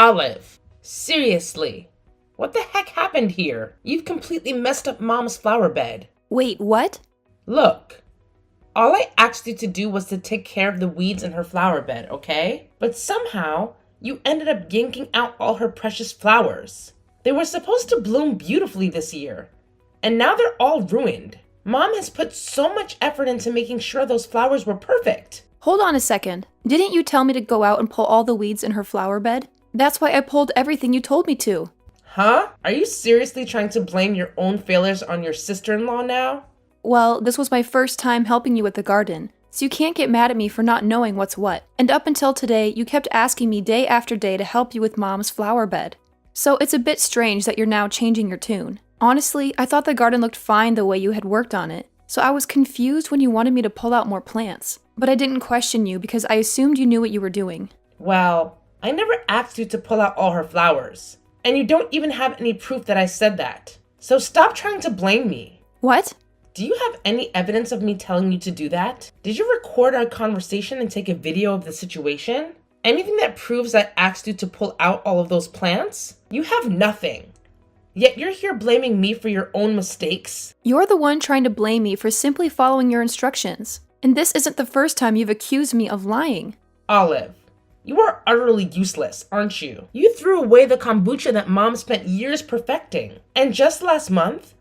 Olive, seriously, what the heck happened here? You've completely messed up Mom's flower bed. Wait, what? Look, all I asked you to do was to take care of the weeds in her flower bed, okay? But somehow, you ended up yanking out all her precious flowers. They were supposed to bloom beautifully this year, and now they're all ruined. Mom has put so much effort into making sure those flowers were perfect. Hold on a second. Didn't you tell me to go out and pull all the weeds in her flower bed? That's why I pulled everything you told me to. Huh? Are you seriously trying to blame your own failures on your sister-in-law now? Well, this was my first time helping you with the garden, so you can't get mad at me for not knowing what's what. And up until today, you kept asking me day after day to help you with Mom's flower bed. So it's a bit strange that you're now changing your tune. Honestly, I thought the garden looked fine the way you had worked on it, so I was confused when you wanted me to pull out more plants. But I didn't question you because I assumed you knew what you were doing. Well, I never asked you to pull out all her flowers, and you don't even have any proof that I said that. So stop trying to blame me. What? Do you have any evidence of me telling you to do that? Did you record our conversation and take a video of the situation? Anything that proves I asked you to pull out all of those plants? You have nothing. Yet you're here blaming me for your own mistakes. You're the one trying to blame me for simply following your instructions. And this isn't the first time you've accused me of lying. Olive, you are utterly useless, aren't you? You threw away the kombucha that Mom spent years perfecting. And just last month,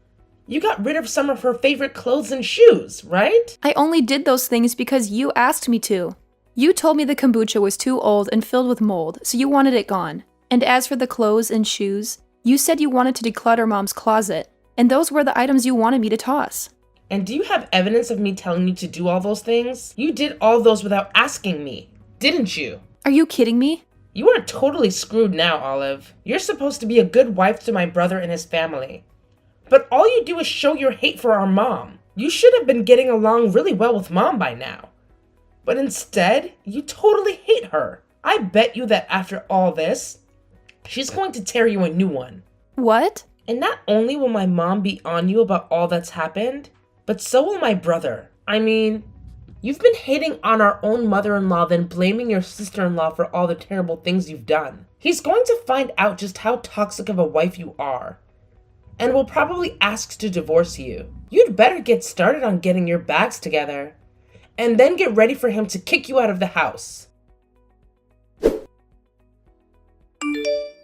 you got rid of some of her favorite clothes and shoes, right? I only did those things because you asked me to. You told me the kombucha was too old and filled with mold, so you wanted it gone. And as for the clothes and shoes, you said you wanted to declutter Mom's closet, and those were the items you wanted me to toss. And do you have evidence of me telling you to do all those things? You did all those without asking me, didn't you? Are you kidding me? You are totally screwed now, Olive. You're supposed to be a good wife to my brother and his family. But all you do is show your hate for our mom. You should have been getting along really well with Mom by now. But instead, you totally hate her. I bet you that after all this, she's going to tear you a new one. What? And not only will my mom be on you about all that's happened, but so will my brother. I mean, you've been hating on our own mother-in-law, then blaming your sister-in-law for all the terrible things you've done. He's going to find out just how toxic of a wife you are, and will probably ask to divorce you. You'd better get started on getting your bags together, and then get ready for him to kick you out of the house.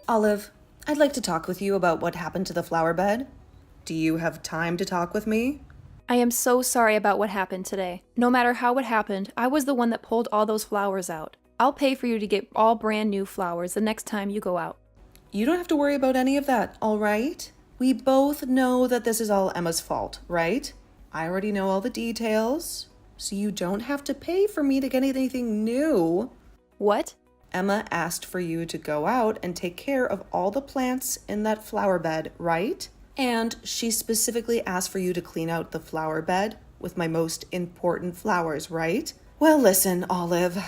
Olive, I'd like to talk with you about what happened to the flower bed. Do you have time to talk with me? I am so sorry about what happened today. No matter how it happened, I was the one that pulled all those flowers out. I'll pay for you to get all brand new flowers the next time you go out. You don't have to worry about any of that, all right? We both know that this is all Emma's fault, right? I already know all the details, so you don't have to pay for me to get anything new. What? Emma asked for you to go out and take care of all the plants in that flower bed, right? And she specifically asked for you to clean out the flower bed with my most important flowers, right? Well, listen, Olive,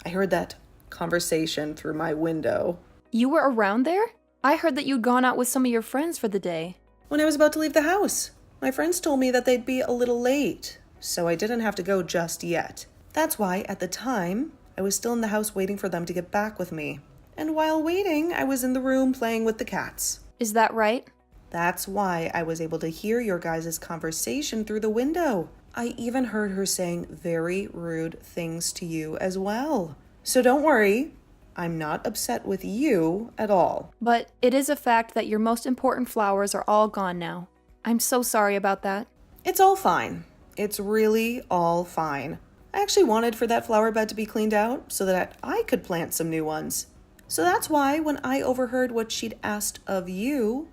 I heard that conversation through my window. You were around there? I heard that you'd gone out with some of your friends for the day. When I was about to leave the house, my friends told me that they'd be a little late, so I didn't have to go just yet. That's why, at the time, I was still in the house waiting for them to get back with me. And while waiting, I was in the room playing with the cats. Is that right? That's why I was able to hear your guys' conversation through the window. I even heard her saying very rude things to you as well. So don't worry, I'm not upset with you at all. But it is a fact that your most important flowers are all gone now. I'm so sorry about that. It's all fine. It's really all fine. I actually wanted for that flower bed to be cleaned out so that I could plant some new ones. So that's why when I overheard what she'd asked of you,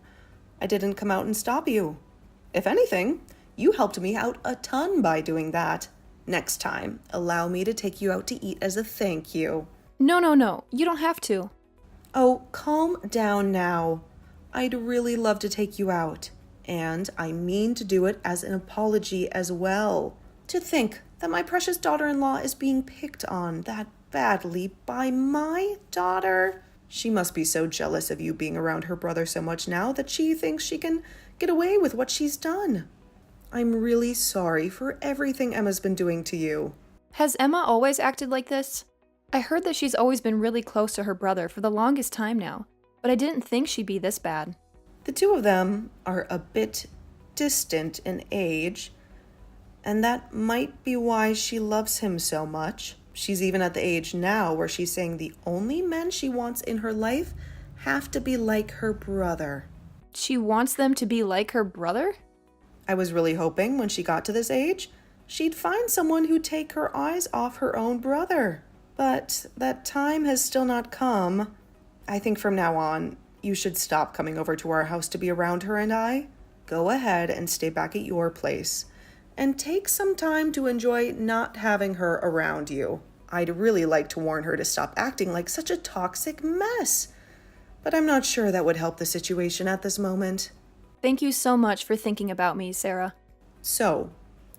I didn't come out and stop you. If anything, you helped me out a ton by doing that. Next time, allow me to take you out to eat as a thank you. No, you don't have to. Oh, calm down now. I'd really love to take you out. And I mean to do it as an apology as well. To think that my precious daughter-in-law is being picked on that badly by my daughter. She must be so jealous of you being around her brother so much now that she thinks she can get away with what she's done. I'm really sorry for everything Emma's been doing to you. Has Emma always acted like this? I heard that she's always been really close to her brother for the longest time now, but I didn't think she'd be this bad. The two of them are a bit distant in age, and that might be why she loves him so much. She's even at the age now where she's saying the only men she wants in her life have to be like her brother. She wants them to be like her brother? I was really hoping when she got to this age, she'd find someone who'd take her eyes off her own brother. But that time has still not come. I think from now on, you should stop coming over to our house to be around her and I. Go ahead and stay back at your place. And take some time to enjoy not having her around you. I'd really like to warn her to stop acting like such a toxic mess. But I'm not sure that would help the situation at this moment. Thank you so much for thinking about me, Sarah. So,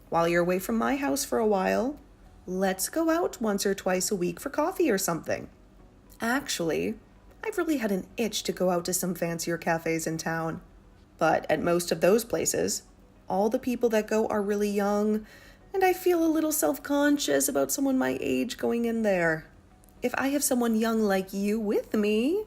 while you're away from my house for a while, let's go out once or twice a week for coffee or something. Actually, I've really had an itch to go out to some fancier cafes in town. But at most of those places, all the people that go are really young, and I feel a little self-conscious about someone my age going in there. If I have someone young like you with me,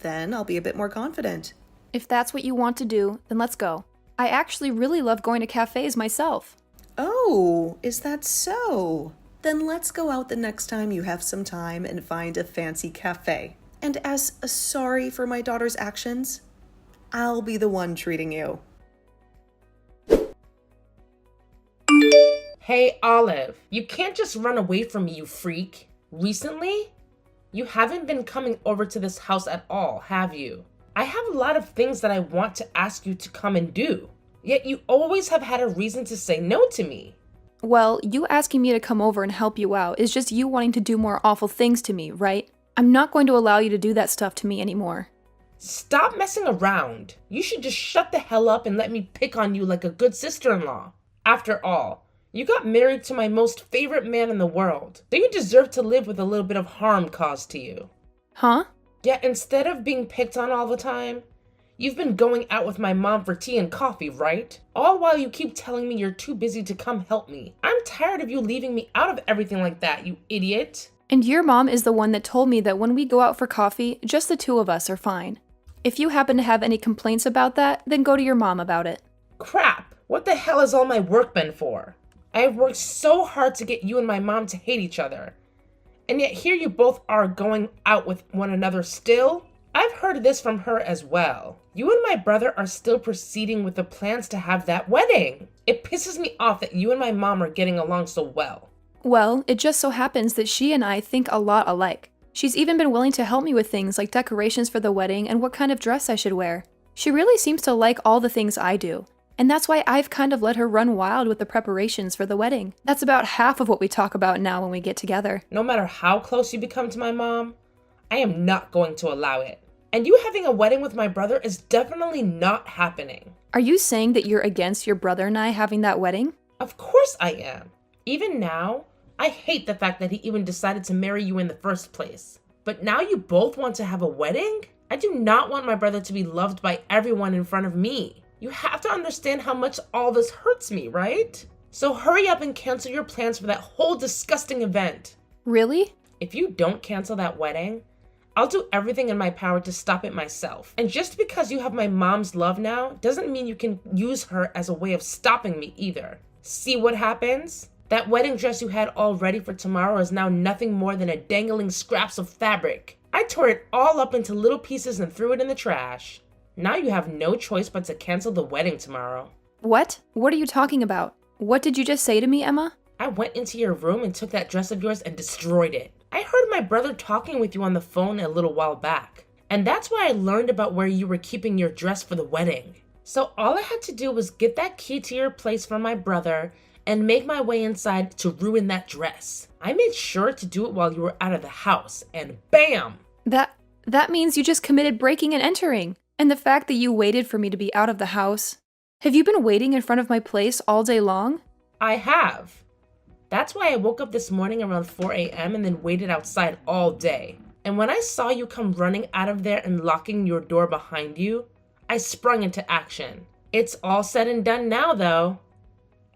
then I'll be a bit more confident. If that's what you want to do, then let's go. I actually really love going to cafes myself. Oh, is that so? Then let's go out the next time you have some time and find a fancy cafe. And as a sorry for my daughter's actions, I'll be the one treating you. Hey, Olive, you can't just run away from me, you freak. Recently, you haven't been coming over to this house at all, have you? I have a lot of things that I want to ask you to come and do, yet you always have had a reason to say no to me. Well, you asking me to come over and help you out is just you wanting to do more awful things to me, right? I'm not going to allow you to do that stuff to me anymore. Stop messing around. You should just shut the hell up and let me pick on you like a good sister-in-law. After all, you got married to my most favorite man in the world. Do you deserve to live with a little bit of harm caused to you? Huh? Yet instead of being picked on all the time, you've been going out with my mom for tea and coffee, right? All while you keep telling me you're too busy to come help me. I'm tired of you leaving me out of everything like that, you idiot. And your mom is the one that told me that when we go out for coffee, just the two of us are fine. If you happen to have any complaints about that, then go to your mom about it. Crap! What the hell has all my work been for? I have worked so hard to get you and my mom to hate each other. And yet here you both are going out with one another still? I've heard this from her as well. You and my brother are still proceeding with the plans to have that wedding. It pisses me off that you and my mom are getting along so well. Well, it just so happens that she and I think a lot alike. She's even been willing to help me with things like decorations for the wedding and what kind of dress I should wear. She really seems to like all the things I do. And that's why I've kind of let her run wild with the preparations for the wedding. That's about half of what we talk about now when we get together. No matter how close you become to my mom, I am not going to allow it. And you having a wedding with my brother is definitely not happening. Are you saying that you're against your brother and I having that wedding? Of course I am. Even now, I hate the fact that he even decided to marry you in the first place. But now you both want to have a wedding? I do not want my brother to be loved by everyone in front of me. You have to understand how much all this hurts me, right? So hurry up and cancel your plans for that whole disgusting event. Really? If you don't cancel that wedding, I'll do everything in my power to stop it myself. And just because you have my mom's love now doesn't mean you can use her as a way of stopping me either. See what happens? That wedding dress you had all ready for tomorrow is now nothing more than a dangling scraps of fabric. I tore it all up into little pieces and threw it in the trash. Now you have no choice but to cancel the wedding tomorrow. What? What are you talking about? What did you just say to me, Emma? I went into your room and took that dress of yours and destroyed it. I heard my brother talking with you on the phone a little while back. And that's why I learned about where you were keeping your dress for the wedding. So all I had to do was get that key to your place from my brother and make my way inside to ruin that dress. I made sure to do it while you were out of the house, and bam! That means you just committed breaking and entering. And the fact that you waited for me to be out of the house. Have you been waiting in front of my place all day long? I have. That's why I woke up this morning around 4 a.m. and then waited outside all day. And when I saw you come running out of there and locking your door behind you, I sprung into action. It's all said and done now, though,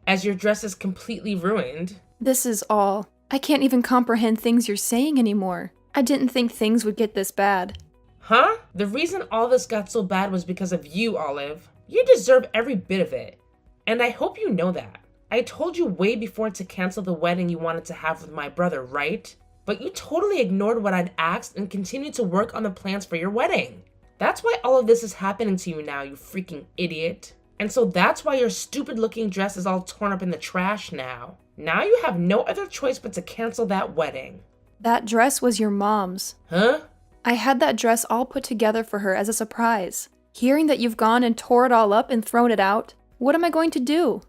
as your dress is completely ruined. This is all I can't even comprehend things you're saying anymore. I didn't think things would get this bad. Huh? The reason all this got so bad was because of you, Olive. You deserve every bit of it. And I hope you know that. I told you way before to cancel the wedding you wanted to have with my brother, right? But you totally ignored what I'd asked and continued to work on the plans for your wedding. That's why all of this is happening to you now, you freaking idiot. And so that's why your stupid looking dress is all torn up in the trash now. Now you have no other choice but to cancel that wedding. That dress was your mom's. Huh? I had that dress all put together for her as a surprise. Hearing that you've gone and tore it all up and thrown it out, what am I going to do?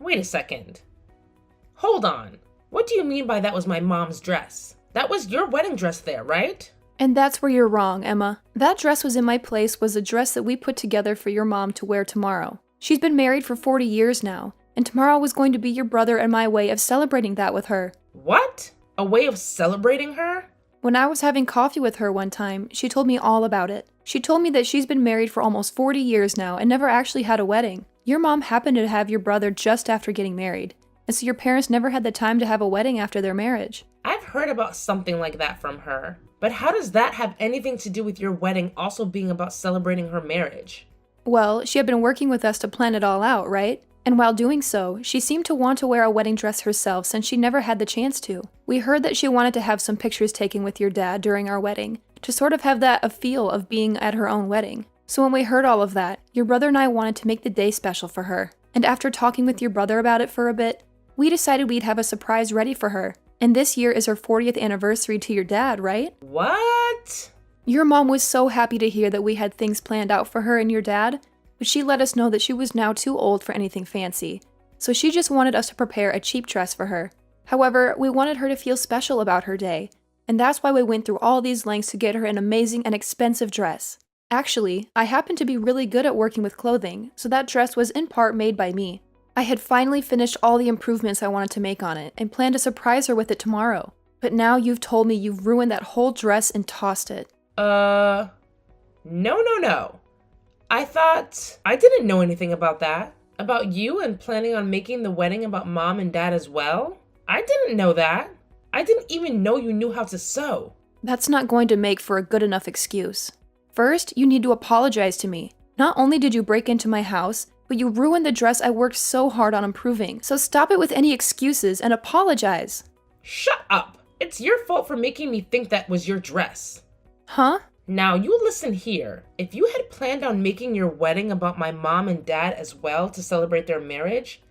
Wait a second. Hold on. What do you mean by that was my mom's dress? That was your wedding dress there, right? And that's where you're wrong, Emma. That dress was in my place was a dress that we put together for your mom to wear tomorrow. She's been married for 40 years now, and tomorrow was going to be your brother and my way of celebrating that with her. What? A way of celebrating her? When I was having coffee with her one time, she told me all about it. She told me that she's been married for almost 40 years now and never actually had a wedding. Your mom happened to have your brother just after getting married, and so your parents never had the time to have a wedding after their marriage. I've heard about something like that from her. But how does that have anything to do with your wedding also being about celebrating her marriage? Well, she had been working with us to plan it all out, right? And while doing so, she seemed to want to wear a wedding dress herself since she never had the chance to. We heard that she wanted to have some pictures taken with your dad during our wedding, to sort of have that a feel of being at her own wedding. So when we heard all of that, your brother and I wanted to make the day special for her. And after talking with your brother about it for a bit, we decided we'd have a surprise ready for her. And this year is her 40th anniversary to your dad, right? What? Your mom was so happy to hear that we had things planned out for her and your dad, but she let us know that she was now too old for anything fancy, so she just wanted us to prepare a cheap dress for her. However, we wanted her to feel special about her day, and that's why we went through all these lengths to get her an amazing and expensive dress. Actually, I happen to be really good at working with clothing, so that dress was in part made by me. I had finally finished all the improvements I wanted to make on it, and planned to surprise her with it tomorrow. But now you've told me you've ruined that whole dress and tossed it. No. I didn't know anything about that. About you and planning on making the wedding about mom and dad as well? I didn't know that. I didn't even know you knew how to sew. That's not going to make for a good enough excuse. First, you need to apologize to me. Not only did you break into my house, but you ruined the dress I worked so hard on improving. So stop it with any excuses and apologize. Shut up! It's your fault for making me think that was your dress. Huh? Now you listen here. If you had planned on making your wedding about my mom and dad as well to celebrate their marriage,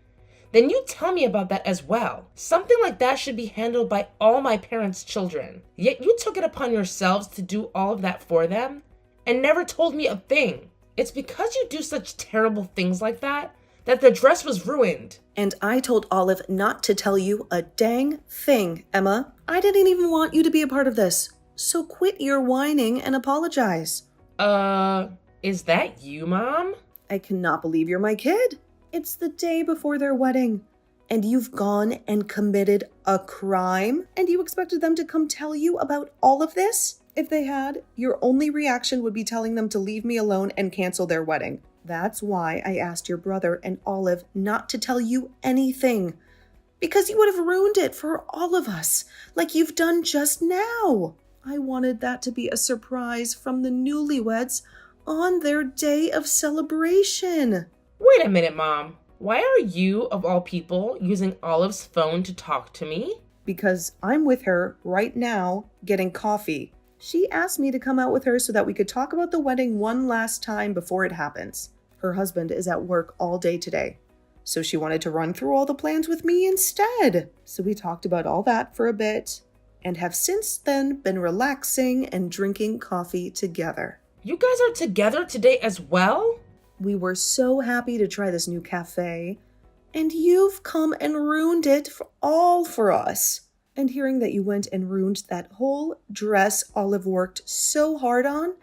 then you tell me about that as well. Something like that should be handled by all my parents' children. Yet you took it upon yourselves to do all of that for them and never told me a thing. It's because you do such terrible things like that the dress was ruined. And I told Olive not to tell you a dang thing, Emma. I didn't even want you to be a part of this. So quit your whining and apologize. Is that you, Mom? I cannot believe you're my kid. It's the day before their wedding, and you've gone and committed a crime, and you expected them to come tell you about all of this? If they had, your only reaction would be telling them to leave me alone and cancel their wedding. That's why I asked your brother and Olive not to tell you anything. Because you would have ruined it for all of us, like you've done just now. I wanted that to be a surprise from the newlyweds on their day of celebration. Wait a minute, Mom. Why are you, of all people, using Olive's phone to talk to me? Because I'm with her right now getting coffee. She asked me to come out with her so that we could talk about the wedding one last time before it happens. Her husband is at work all day today, so she wanted to run through all the plans with me instead. So we talked about all that for a bit and have since then been relaxing and drinking coffee together. You guys are together today as well? We were so happy to try this new cafe, and you've come and ruined it all for us. And hearing that you went and ruined that whole dress Olive worked so hard on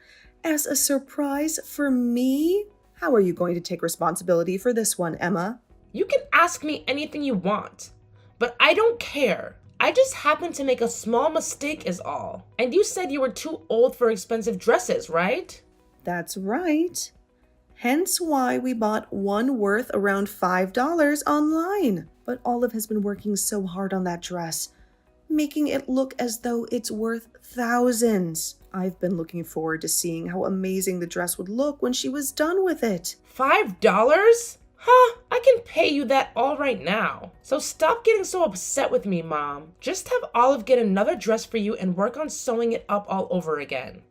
as a surprise for me? How are you going to take responsibility for this one, Emma? You can ask me anything you want, but I don't care. I just happened to make a small mistake is all. And you said you were too old for expensive dresses, right? That's right. Hence why we bought one worth around $5 online. But Olive has been working so hard on that dress. making it look as though it's worth thousands. I've been looking forward to seeing how amazing the dress would look when she was done with it. $5? Huh, I can pay you that all right now. So stop getting so upset with me, Mom. Just have Olive get another dress for you and work on sewing it up all over again.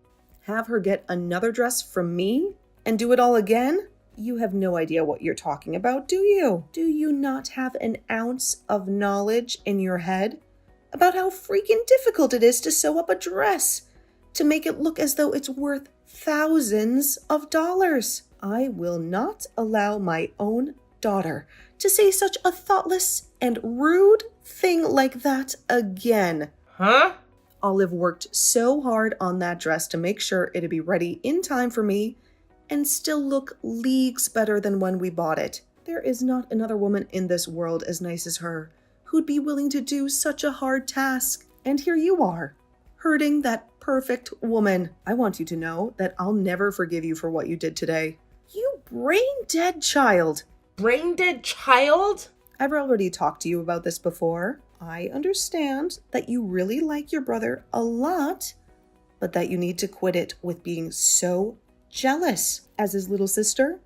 Have her get another dress from me and do it all again? You have no idea what you're talking about, do you? Do you not have an ounce of knowledge in your head about how freaking difficult it is to sew up a dress, to make it look as though it's worth thousands of dollars? I will not allow my own daughter to say such a thoughtless and rude thing like that again. Huh? Olive worked so hard on that dress to make sure it'd be ready in time for me and still look leagues better than when we bought it. There is not another woman in this world as nice as her who'd be willing to do such a hard task. And here you are, hurting that perfect woman. I want you to know that I'll never forgive you for what you did today. You brain-dead child. Brain-dead child? I've already talked to you about this before. I understand that you really like your brother a lot, but that you need to quit it with being so jealous. As his little sister,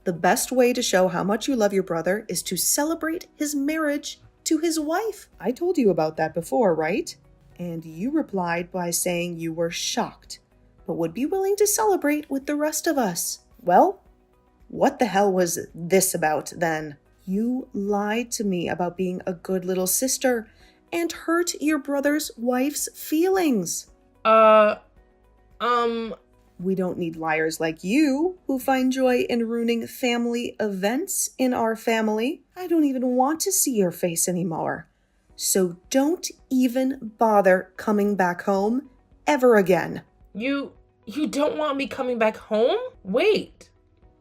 the best way to show how much you love your brother is to celebrate his marriage to his wife. I told you about that before, right? And you replied by saying you were shocked, but would be willing to celebrate with the rest of us. Well, what the hell was this about then? You lied to me about being a good little sister and hurt your brother's wife's feelings. We don't need liars like you who find joy in ruining family events in our family. I don't even want to see your face anymore. So don't even bother coming back home ever again. You don't want me coming back home? Wait.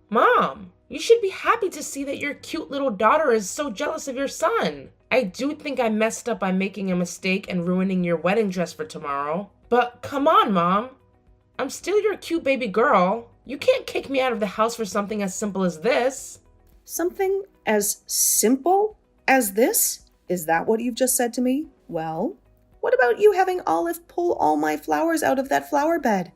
Mom, you should be happy to see that your cute little daughter is so jealous of your son. I do think I messed up by making a mistake and ruining your wedding dress for tomorrow. But come on, Mom. I'm still your cute baby girl. You can't kick me out of the house for something as simple as this. Something as simple as this? Is that what you've just said to me? Well, what about you having Olive pull all my flowers out of that flower bed?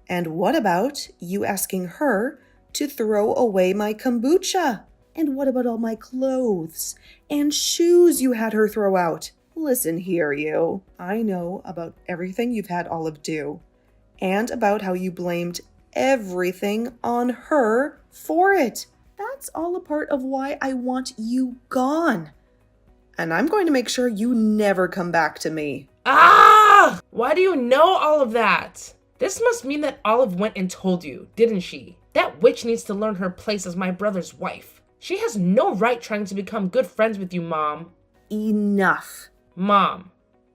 And what about you asking her to throw away my kombucha? And what about all my clothes and shoes you had her throw out? Listen here, you. I know about everything you've had Olive do, and about how you blamed everything on her for it. That's all a part of why I want you gone. And I'm going to make sure you never come back to me. Ah! Why do you know all of that? This must mean that Olive went and told you, didn't she? That witch needs to learn her place as my brother's wife. She has no right trying to become good friends with you, Mom. Enough. Mom,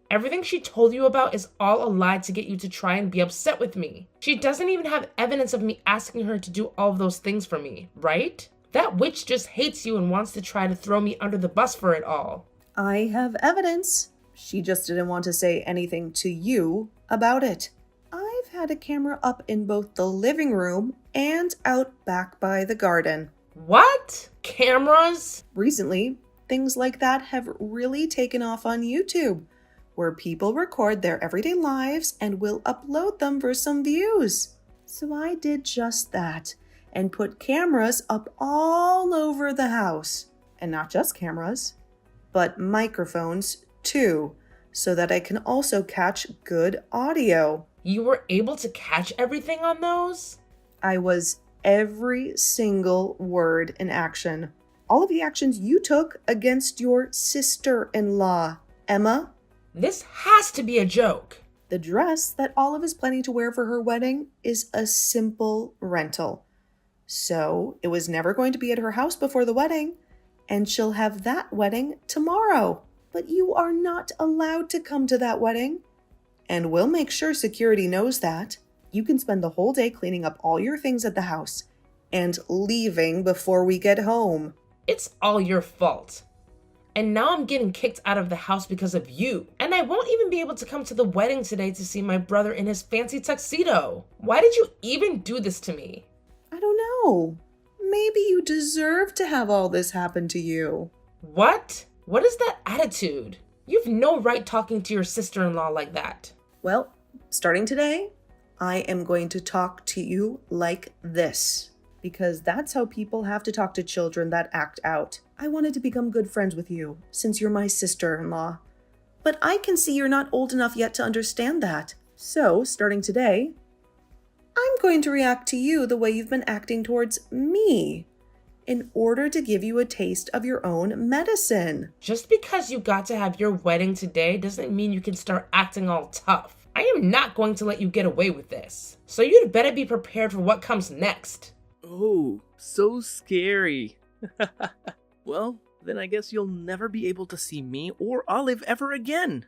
everything she told you about is all a lie to get you to try and be upset with me. She doesn't even have evidence of me asking her to do all of those things for me, right? That witch just hates you and wants to try to throw me under the bus for it all. I have evidence. She just didn't want to say anything to you about it. I've had a camera up in both the living room and out back by the garden. What? Cameras? Recently, things like that have really taken off on YouTube, where people record their everyday lives and will upload them for some views. So I did just that and put cameras up all over the house. And not just cameras, but microphones too, so that I can also catch good audio. You were able to catch everything on those? I was every single word in action. All of the actions you took against your sister-in-law, Emma. This has to be a joke. The dress that Olive is planning to wear for her wedding is a simple rental. So it was never going to be at her house before the wedding, and she'll have that wedding tomorrow. But you are not allowed to come to that wedding. And we'll make sure security knows that. You can spend the whole day cleaning up all your things at the house and leaving before we get home. It's all your fault. And now I'm getting kicked out of the house because of you. And I won't even be able to come to the wedding today to see my brother in his fancy tuxedo. Why did you even do this to me? I don't know. Maybe you deserve to have all this happen to you. What? What is that attitude? You've no right talking to your sister-in-law like that. Well, starting today, I am going to talk to you like this. Because that's how people have to talk to children that act out. I wanted to become good friends with you, since you're my sister-in-law. But I can see you're not old enough yet to understand that. So, starting today, I'm going to react to you the way you've been acting towards me, in order to give you a taste of your own medicine. Just because you got to have your wedding today doesn't mean you can start acting all tough. I am not going to let you get away with this. So you'd better be prepared for what comes next. Oh, so scary. Well, then I guess you'll never be able to see me or Olive ever again.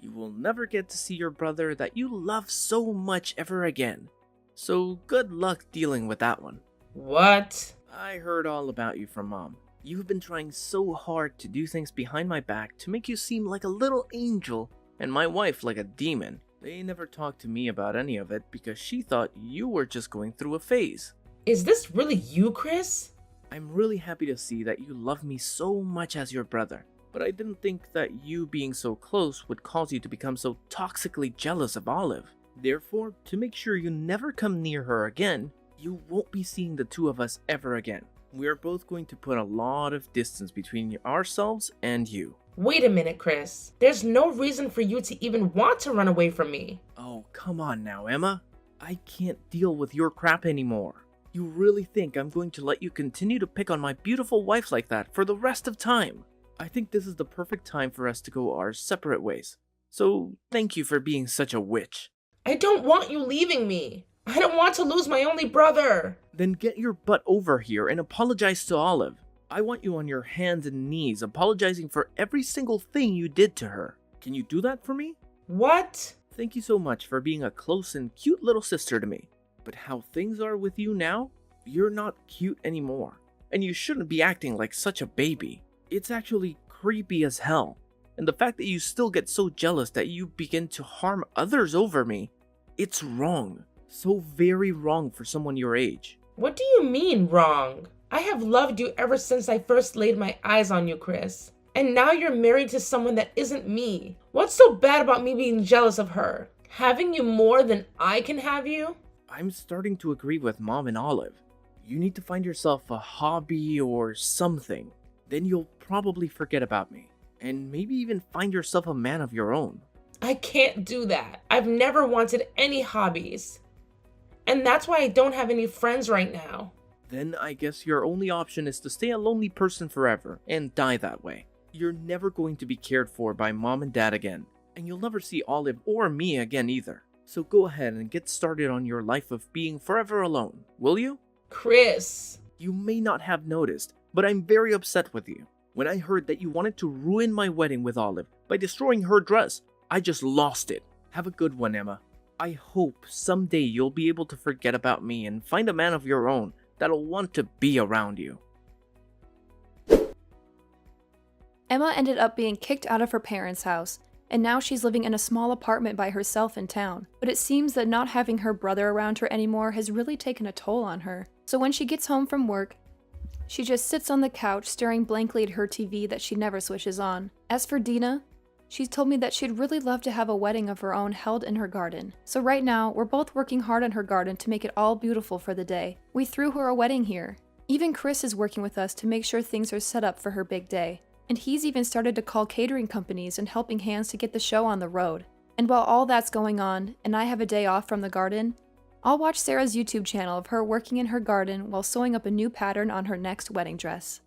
You will never get to see your brother that you love so much ever again. So good luck dealing with that one. What? I heard all about you from Mom. You've been trying so hard to do things behind my back to make you seem like a little angel and my wife like a demon. They never talked to me about any of it because she thought you were just going through a phase. Is this really you, Chris? I'm really happy to see that you love me so much as your brother, but I didn't think that you being so close would cause you to become so toxically jealous of Olive. Therefore, to make sure you never come near her again, you won't be seeing the two of us ever again. We are both going to put a lot of distance between ourselves and you. Wait a minute, Chris. There's no reason for you to even want to run away from me. Oh, come on now, Emma. I can't deal with your crap anymore. You really think I'm going to let you continue to pick on my beautiful wife like that for the rest of time? I think this is the perfect time for us to go our separate ways. So, thank you for being such a witch. I don't want you leaving me. I don't want to lose my only brother. Then get your butt over here and apologize to Olive. I want you on your hands and knees apologizing for every single thing you did to her. Can you do that for me? What? Thank you so much for being a close and cute little sister to me. But how things are with you now, you're not cute anymore. And you shouldn't be acting like such a baby. It's actually creepy as hell. And the fact that you still get so jealous that you begin to harm others over me, it's wrong. So very wrong for someone your age. What do you mean, wrong? I have loved you ever since I first laid my eyes on you, Chris. And now you're married to someone that isn't me. What's so bad about me being jealous of her? Having you more than I can have you? I'm starting to agree with Mom and Olive. You need to find yourself a hobby or something. Then you'll probably forget about me. And maybe even find yourself a man of your own. I can't do that. I've never wanted any hobbies. And that's why I don't have any friends right now. Then I guess your only option is to stay a lonely person forever and die that way. You're never going to be cared for by Mom and Dad again. And you'll never see Olive or me again either. So go ahead and get started on your life of being forever alone, will you? Chris. You may not have noticed, but I'm very upset with you. When I heard that you wanted to ruin my wedding with Olive by destroying her dress, I just lost it. Have a good one, Emma. I hope someday you'll be able to forget about me and find a man of your own that'll want to be around you. Emma ended up being kicked out of her parents' house, and now she's living in a small apartment by herself in town. But it seems that not having her brother around her anymore has really taken a toll on her. So when she gets home from work, she just sits on the couch staring blankly at her TV that she never switches on. As for Dina, she's told me that she'd really love to have a wedding of her own held in her garden. So right now, we're both working hard on her garden to make it all beautiful for the day. We threw her a wedding here. Even Chris is working with us to make sure things are set up for her big day. And he's even started to call catering companies and helping hands to get the show on the road. And while all that's going on, and I have a day off from the garden, I'll watch Sarah's YouTube channel of her working in her garden while sewing up a new pattern on her next wedding dress.